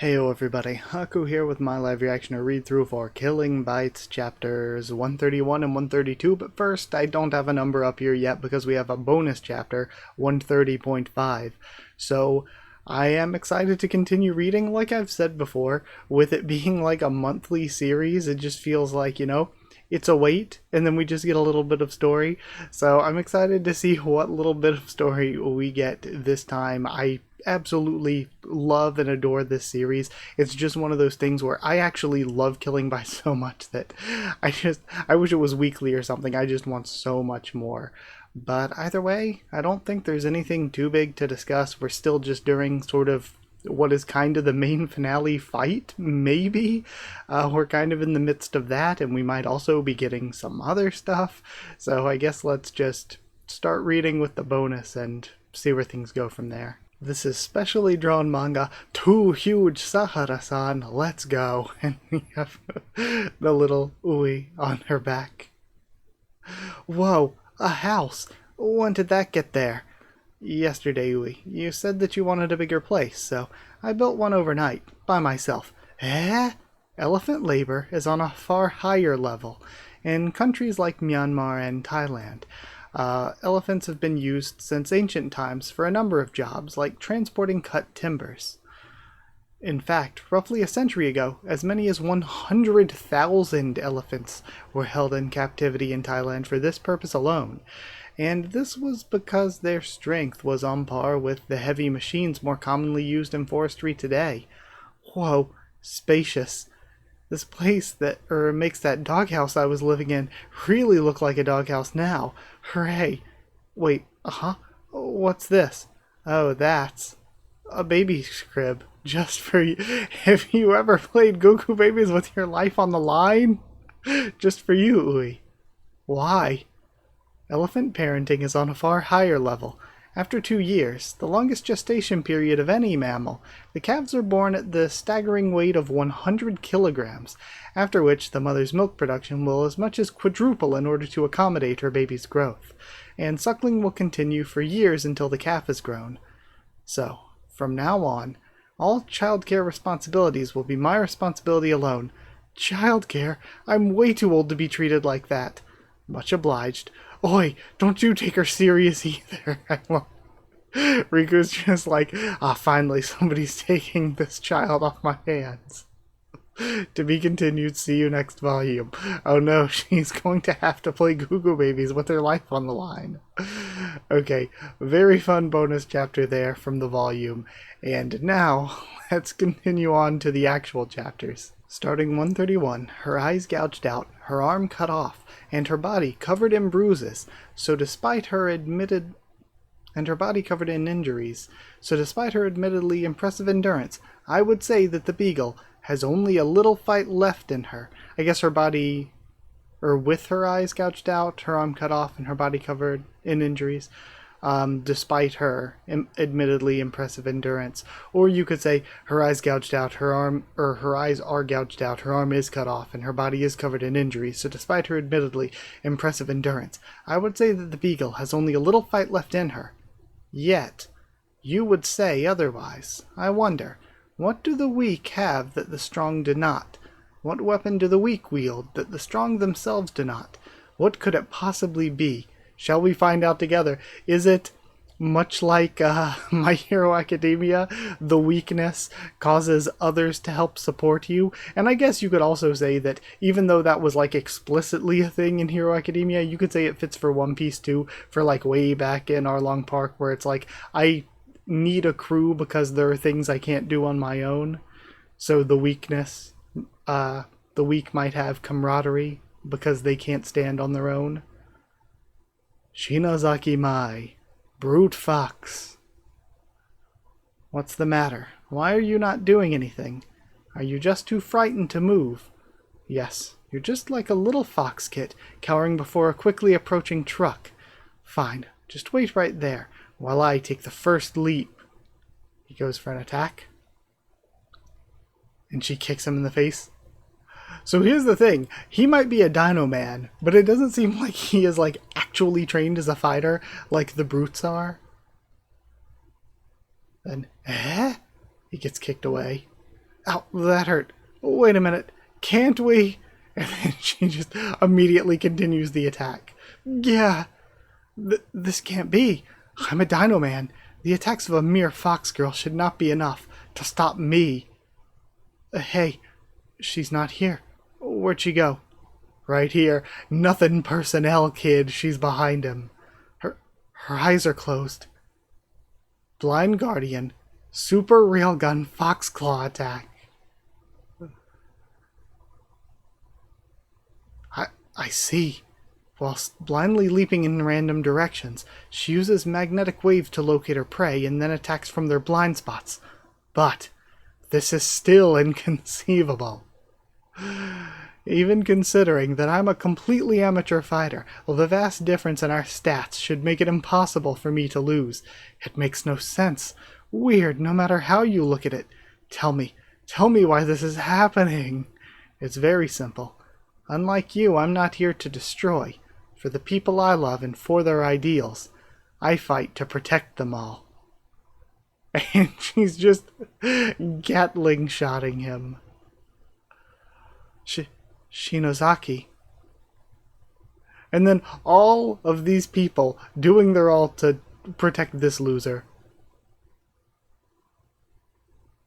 Heyo everybody, Haku here with my live reaction or read through for Killing Bites chapters 131 and 132, but first I don't have a number up here yet because we have a bonus chapter, 130.5. So I am excited to continue reading, like I've said before, with it being like a monthly series. It just feels like, it's a wait, and then we just get a little bit of story. So I'm excited to see what little bit of story we get this time. I absolutely love and adore this series. It's just one of those things where I actually love Killing by so much that I wish it was weekly or something. I just want so much more. But either way, I don't think there's anything too big to discuss. We're still just during sort of what is kind of the main finale fight, maybe. We're kind of in the midst of that, and we might also be getting some other stuff. So I guess let's just start reading with the bonus and see where things go from there. This is specially drawn manga, Too Huge Sahara-san, let's go. And we have the little Ui on her back. Whoa, a house! When did that get there? Yesterday, Ui. You said that you wanted a bigger place, so I built one overnight, by myself. Eh? Elephant labor is on a far higher level. In countries like Myanmar and Thailand, elephants have been used since ancient times for a number of jobs, like transporting cut timbers. In fact, roughly a century ago, as many as 100,000 elephants were held in captivity in Thailand for this purpose alone. And this was because their strength was on par with the heavy machines more commonly used in forestry today. Whoa, spacious. This place that makes that doghouse I was living in really look like a doghouse now. Hooray. Wait, what's this? Oh, that's a baby's crib. Just for you. Have you ever played Goo Goo Babies with your life on the line? Just for you, Ui. Why? Elephant parenting is on a far higher level. After 2 years, the longest gestation period of any mammal, the calves are born at the staggering weight of 100 kilograms, after which the mother's milk production will as much as quadruple in order to accommodate her baby's growth, and suckling will continue for years until the calf is grown. So, from now on, all childcare responsibilities will be my responsibility alone. Childcare? I'm way too old to be treated like that. Much obliged. Oi, don't you take her serious either. Riku's just like, finally somebody's taking this child off my hands. To be continued, see you next volume. Oh no, she's going to have to play Goo Goo Babies with her life on the line. Okay, very fun bonus chapter there from the volume. And now, let's continue on to the actual chapters. Starting 131, her eyes gouged out, her arm cut off, and her body covered in bruises, so despite her admitted admittedly impressive endurance, I would say that the beagle has only a little fight left in her. I guess her body, or with her eyes gouged out, her arm cut off, and her body covered in injuries, despite her admittedly impressive endurance. Or you could say her eyes gouged out, her eyes are gouged out, her arm is cut off, and her body is covered in injuries, so despite her admittedly impressive endurance, I would say that the beagle has only a little fight left in her. Yet, you would say otherwise. I wonder, what do the weak have that the strong do not? What weapon do the weak wield that the strong themselves do not? What could it possibly be? Shall we find out together? Is it much like My Hero Academia? The weakness causes others to help support you? And I guess you could also say that even though that was like explicitly a thing in Hero Academia, you could say it fits for One Piece too, for like way back in Arlong Park, where it's like, I need a crew because there are things I can't do on my own. So the weak might have camaraderie because they can't stand on their own. Shinozaki Mai, brute fox. What's the matter? Why are you not doing anything? Are you just too frightened to move? Yes, you're just like a little fox kit cowering before a quickly approaching truck. Fine, just wait right there while I take the first leap. He goes for an attack, and she kicks him in the face. So here's the thing, he might be a dino man, but it doesn't seem like he is like actually trained as a fighter like the brutes are. Then, he gets kicked away. Ow, that hurt. Wait a minute. Can't we? And then she just immediately continues the attack. Yeah, this can't be. I'm a Dino Man. The attacks of a mere fox girl should not be enough to stop me. Hey, she's not here. Where'd she go? Right here. Nothing personnel, kid. She's behind him. Her eyes are closed. Blind Guardian. Super Railgun Fox Claw attack. I see. Whilst blindly leaping in random directions, she uses magnetic waves to locate her prey and then attacks from their blind spots. But this is still inconceivable. Even considering that I'm a completely amateur fighter, well, the vast difference in our stats should make it impossible for me to lose. It makes no sense. Weird, no matter how you look at it. Tell me why this is happening. It's very simple. Unlike you, I'm not here to destroy. For the people I love and for their ideals, I fight to protect them all. And she's just Gatling shotting him. Shinozaki. And then all of these people doing their all to protect this loser.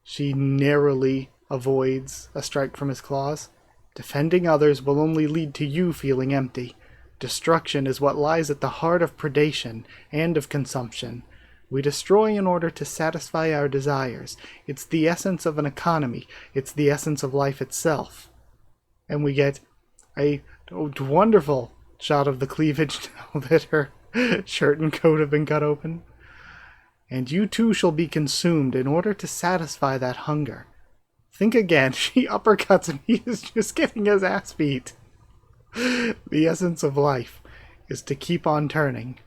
She narrowly avoids a strike from his claws. Defending others will only lead to you feeling empty. Destruction is what lies at the heart of predation and of consumption. We destroy in order to satisfy our desires. It's the essence of an economy. It's the essence of life itself. And we get a wonderful shot of the cleavage now that her shirt and coat have been cut open. And you too shall be consumed in order to satisfy that hunger. Think again. She uppercuts and he is just getting his ass beat. The essence of life is to keep on turning.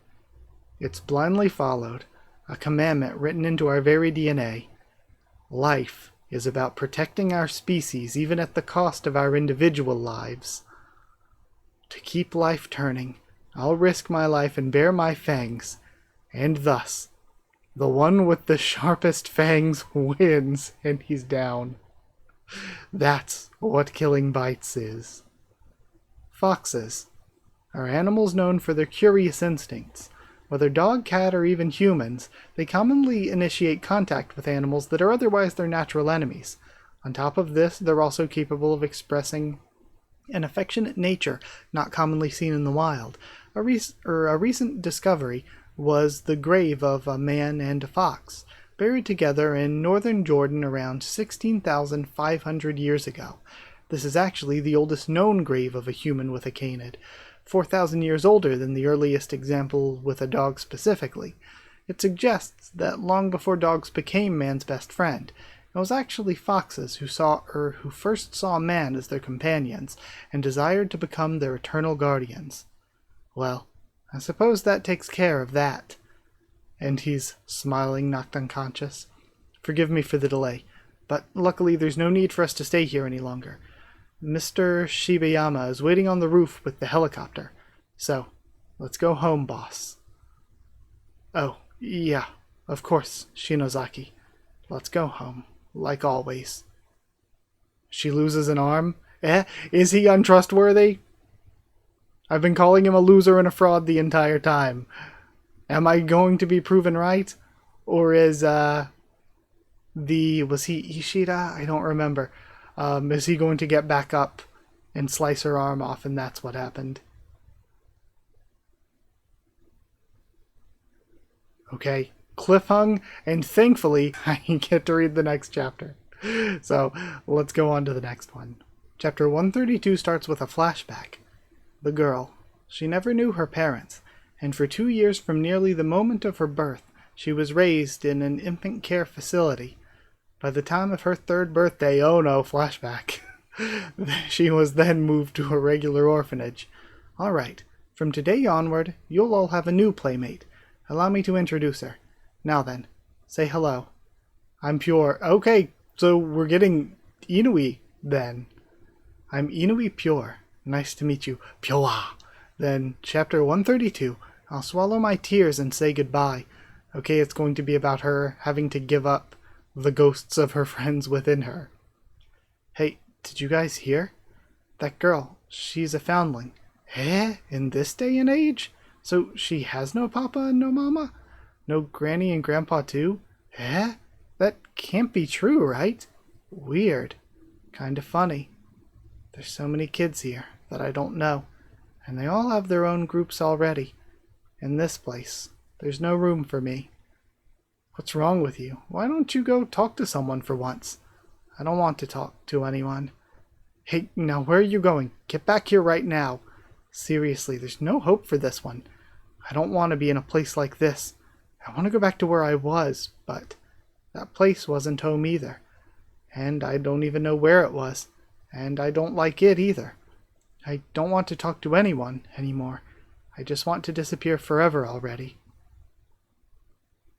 It's blindly followed, a commandment written into our very DNA. Life is about protecting our species even at the cost of our individual lives. To keep life turning, I'll risk my life and bare my fangs, and thus, the one with the sharpest fangs wins, and he's down. That's what killing bites is. Foxes are animals known for their curious instincts. Whether dog, cat, or even humans, they commonly initiate contact with animals that are otherwise their natural enemies. On top of this, they're also capable of expressing an affectionate nature not commonly seen in the wild. A recent discovery was the grave of a man and a fox, buried together in northern Jordan around 16,500 years ago. This is actually the oldest known grave of a human with a canid, 4,000 years older than the earliest example with a dog specifically. It suggests that long before dogs became man's best friend, it was actually foxes who first saw man as their companions and desired to become their eternal guardians. Well, I suppose that takes care of that. And he's smiling, knocked unconscious. Forgive me for the delay, but luckily there's no need for us to stay here any longer. Mr. Shibayama is waiting on the roof with the helicopter. So, let's go home, boss. Oh, yeah, of course, Shinozaki. Let's go home, like always. She loses an arm? Is he untrustworthy? I've been calling him a loser and a fraud the entire time. Am I going to be proven right? Or is, was he Ishida? I don't remember. Is he going to get back up and slice her arm off, and that's what happened? Okay, cliffhung, and thankfully I get to read the next chapter. So, let's go on to the next one. Chapter 132 starts with a flashback. The girl. She never knew her parents, and for 2 years from nearly the moment of her birth, she was raised in an infant care facility. By the time of her 3rd birthday, oh no, flashback, she was then moved to a regular orphanage. Alright, from today onward, you'll all have a new playmate. Allow me to introduce her. Now then, say hello. I'm Pure. Okay, so we're getting Inui, then. I'm Inui Pure. Nice to meet you. Pure. Then, chapter 132. I'll swallow my tears and say goodbye. Okay, it's going to be about her having to give up the ghosts of her friends within her. Hey, did you guys hear? That girl, she's a foundling. Eh? In this day and age? So she has no papa and no mama? No granny and grandpa too? Eh? That can't be true, right? Weird. Kinda funny. There's so many kids here that I don't know, and they all have their own groups already. In this place, there's no room for me. What's wrong with you? Why don't you go talk to someone for once? I don't want to talk to anyone. Hey, now where are you going? Get back here right now. Seriously, there's no hope for this one. I don't want to be in a place like this. I want to go back to where I was, but that place wasn't home either. And I don't even know where it was. And I don't like it either. I don't want to talk to anyone anymore. I just want to disappear forever already.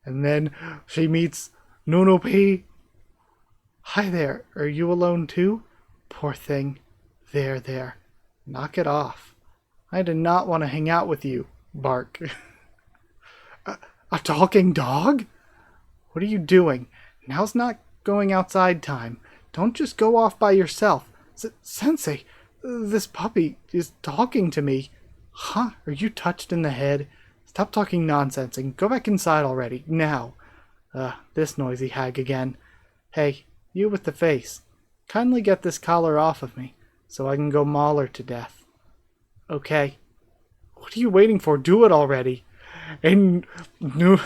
And then she meets Nunupi. Hi there, are you alone too? Poor thing. There. Knock it off. I did not want to hang out with you. Bark. A talking dog? What are you doing? Now's not going outside time. Don't just go off by yourself. Sensei, this puppy is talking to me. Huh? Are you touched in the head? Stop talking nonsense and go back inside already, now. This noisy hag again. Hey, you with the face. Kindly get this collar off of me, so I can go maul her to death. Okay. What are you waiting for? Do it already. And to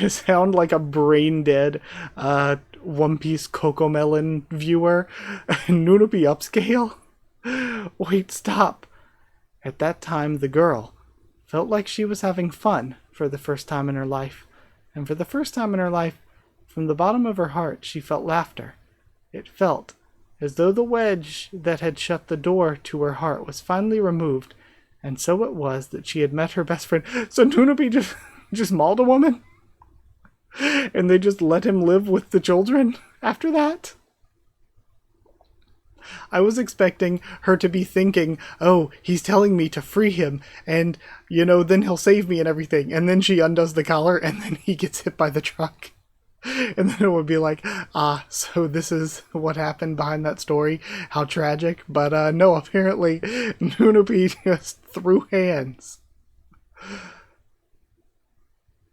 sound like a brain-dead One Piece Cocomelon viewer, Nunupi upscale? Wait, stop. At that time, the girl felt like she was having fun for the first time in her life. And for the first time in her life, from the bottom of her heart, she felt laughter. It felt as though the wedge that had shut the door to her heart was finally removed, and so it was that she had met her best friend. So Nunupi just mauled a woman? And they just let him live with the children after that? I was expecting her to be thinking, oh, he's telling me to free him, and, then he'll save me and everything. And then she undoes the collar, and then he gets hit by the truck. And then it would be like, so this is what happened behind that story. How tragic. But no, apparently Nunupi just threw hands.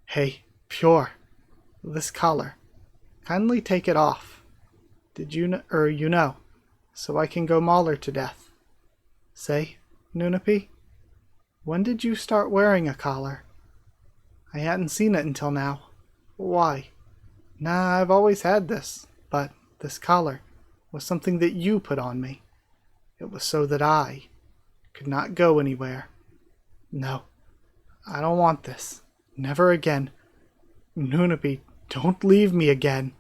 Hey, Pure, this collar. Kindly take it off. Did you know, so I can go maul her to death. Say, Nunupi, when did you start wearing a collar? I hadn't seen it until now. Why? Nah, I've always had this, but this collar was something that you put on me. It was so that I could not go anywhere. No, I don't want this. Never again. Nunupi, don't leave me again.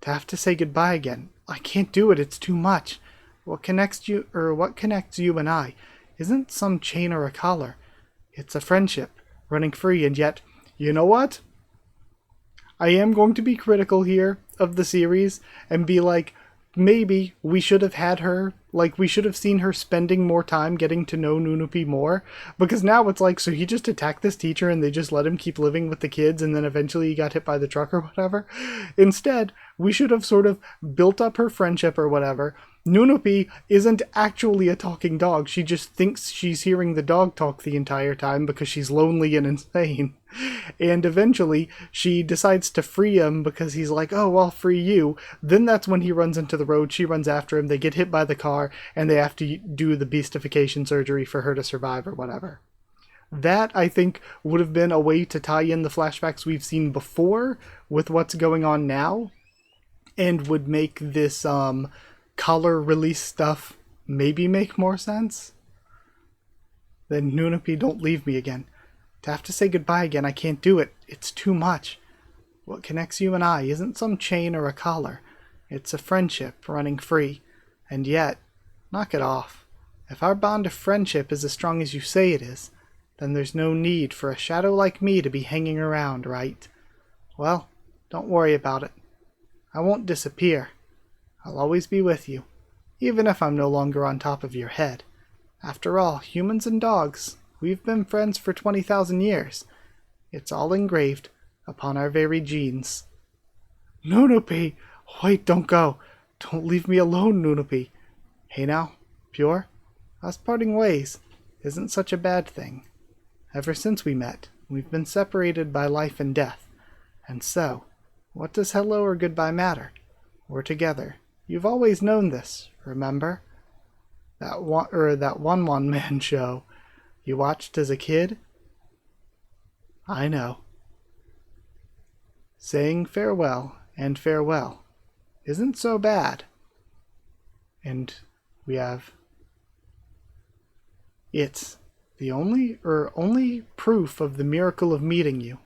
To have to say goodbye again. I can't do it, it's too much. What connects you and I isn't some chain or a collar. It's a friendship, running free, and yet, you know what? I am going to be critical here of the series and be like, maybe we should have had her, like we should have seen her spending more time getting to know Nunupi more, because now it's like, so he just attacked this teacher and they just let him keep living with the kids and then eventually he got hit by the truck or whatever. Instead, we should have sort of built up her friendship or whatever. Nunupi isn't actually a talking dog. She just thinks she's hearing the dog talk the entire time because she's lonely and insane. And eventually, she decides to free him because he's like, oh, I'll free you. Then that's when he runs into the road. She runs after him. They get hit by the car, and they have to do the beastification surgery for her to survive or whatever. That, I think, would have been a way to tie in the flashbacks we've seen before with what's going on now, and would make this collar release stuff maybe make more sense. Then Nunupi, don't leave me again. To have to say goodbye again, I can't do it. It's too much. What connects you and I isn't some chain or a collar. It's a friendship running free. And yet, knock it off. If our bond of friendship is as strong as you say it is, then there's no need for a shadow like me to be hanging around, right? Well, don't worry about it. I won't disappear. I'll always be with you, even if I'm no longer on top of your head. After all, humans and dogs, we've been friends for 20,000 years. It's all engraved upon our very genes. Nunupi, Wait, don't go. Don't leave me alone, Nunupi. Hey now, Pure, us parting ways isn't such a bad thing. Ever since we met, we've been separated by life and death. And so, what does hello or goodbye matter? We're together. You've always known this, remember? That one man show you watched as a kid? I know. Saying farewell and farewell isn't so bad. And we have... It's the only proof of the miracle of meeting you.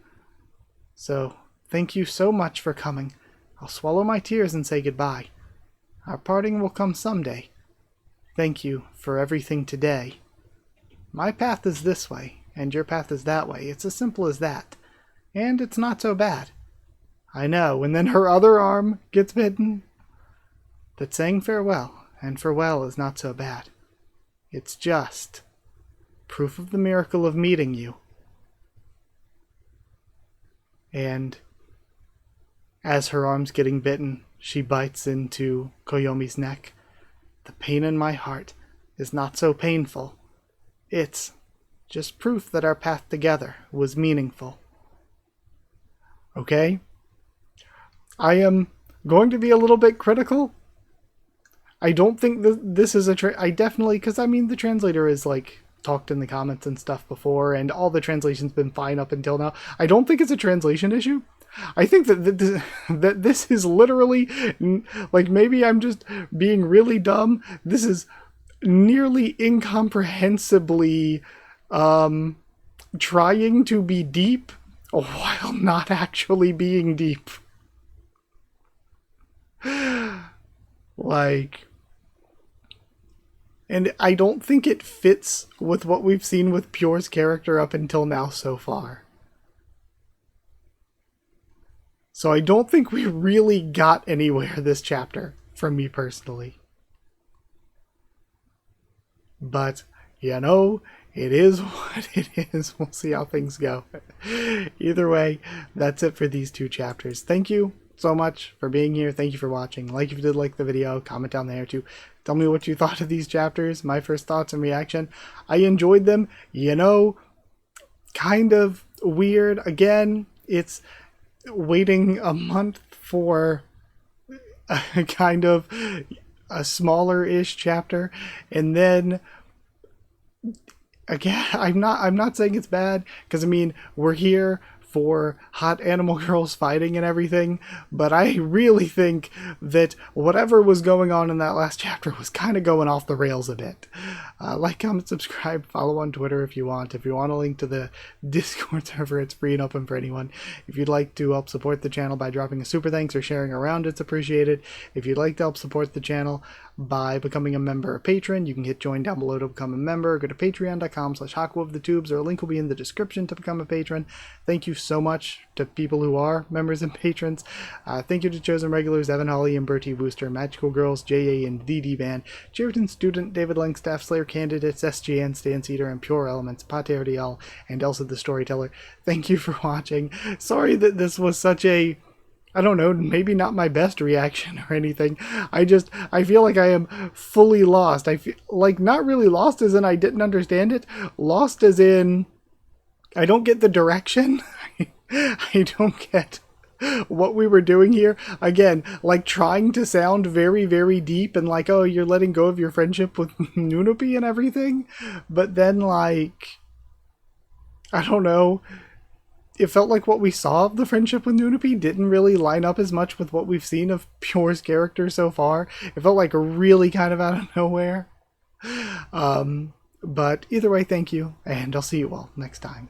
So, thank you so much for coming. I'll swallow my tears and say goodbye. Our parting will come someday. Thank you for everything today. My path is this way, and your path is that way. It's as simple as that. And it's not so bad. I know, and then her other arm gets bitten. That saying farewell and farewell is not so bad. It's just proof of the miracle of meeting you. And as her arm's getting bitten, she bites into Koyomi's neck. The pain in my heart is not so painful. It's just proof that our path together was meaningful. Okay? I am going to be a little bit critical. I don't think this is I definitely, because I mean the translator is like talked in the comments and stuff before, and all the translation's been fine up until now. I don't think it's a translation issue. I think that this is literally, like, maybe I'm just being really dumb. This is nearly incomprehensibly trying to be deep while not actually being deep. Like, and I don't think it fits with what we've seen with Pure's character up until now so far. So I don't think we really got anywhere this chapter, from me personally. But, you know, it is what it is. We'll see how things go. Either way, that's it for these two chapters. Thank you so much for being here. Thank you for watching. Like if you did like the video, comment down there too. Tell me what you thought of these chapters, my first thoughts and reaction. I enjoyed them. You know, kind of weird. Again, it's waiting a month for a kind of a smaller-ish chapter, and then again, I'm not saying it's bad, because I mean, we're here for hot animal girls fighting and everything, but I really think that whatever was going on in that last chapter was kind of going off the rails a bit. Like, comment, subscribe, follow on Twitter if you want. If you want a link to the Discord server, it's free and open for anyone. If you'd like to help support the channel by dropping a super thanks or sharing around, it's appreciated. If you'd like to help support the channel by becoming a member or patron, you can hit join down below to become a member. Go to patreon.com/Haku of the Tubes, or a link will be in the description to become a patron. Thank you so much to people who are members and patrons. Thank you to chosen regulars Evan Holly and Bertie Wooster, Magical Girls, JA and DD Band, Cheriton Student, David Langstaff, Slayer Candidates, SGN, Stan Cedar, and Pure Elements, Pater Dial, and Elsa the Storyteller. Thank you for watching. Sorry that this was such a, I don't know, maybe not my best reaction or anything. I feel like I am fully lost. I feel like not really lost as in I didn't understand it. Lost as in I don't get the direction. I don't get what we were doing here. Again, like trying to sound very, very deep and like, oh, you're letting go of your friendship with Nunupi and everything. But then, like, I don't know. It felt like what we saw of the friendship with Nunupi didn't really line up as much with what we've seen of Pure's character so far. It felt like really kind of out of nowhere. But either way, thank you, and I'll see you all next time.